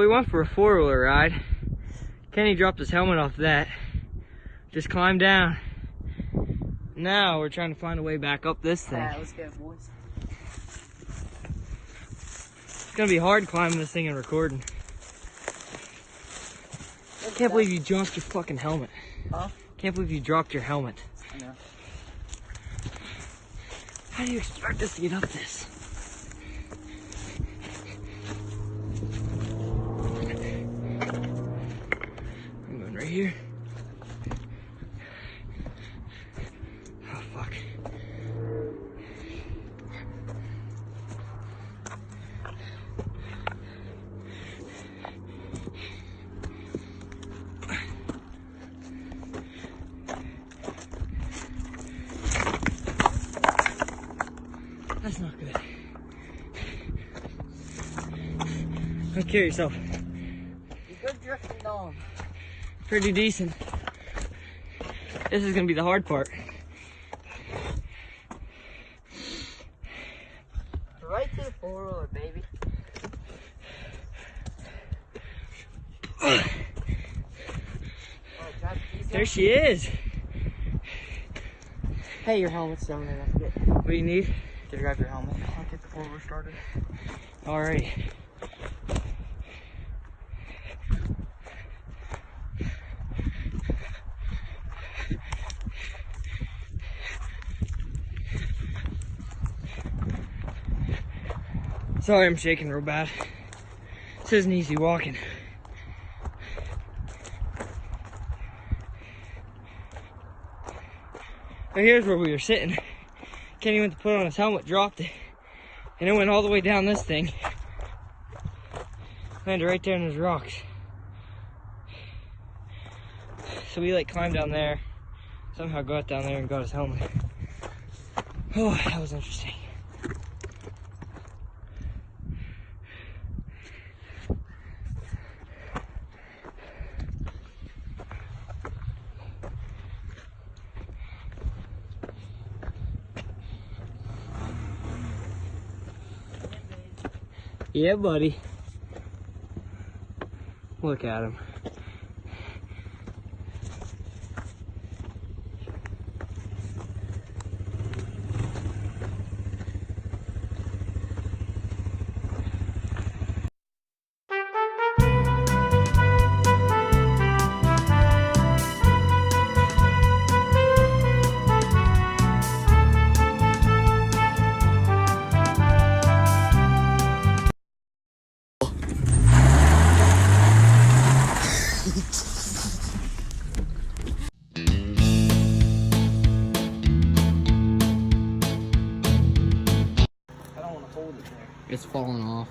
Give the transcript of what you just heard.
we went for a four-wheeler ride. Kenny dropped his helmet off that. Just climbed down. Now we're trying to find a way back up this thing. Alright, let's go, boys. It's gonna be hard climbing this thing and recording. I can't believe you dropped your fucking helmet. Huh? Can't believe you dropped your helmet. I know. How do you expect us to get up this? I'm going right here. Oh, fuck. That's not good. Don't kill yourself. You're good drifting down. Pretty decent. This is gonna be the hard part. Right to the four-wheeler, baby. There she is. Hey, your helmet's down there. That's good. What do you need? Did you grab your helmet? I'll get the four-wheeler started. Alrighty. Sorry, I'm shaking real bad. This isn't easy walking. So here's where we were sitting. Kenny went to put on his helmet, dropped it, and it went all the way down this thing. Landed right there in those rocks. So we like climbed down there, somehow got down there and got his helmet. Oh, that was interesting. Yeah, buddy. Look at him. I don't want to hold it there. It's falling off.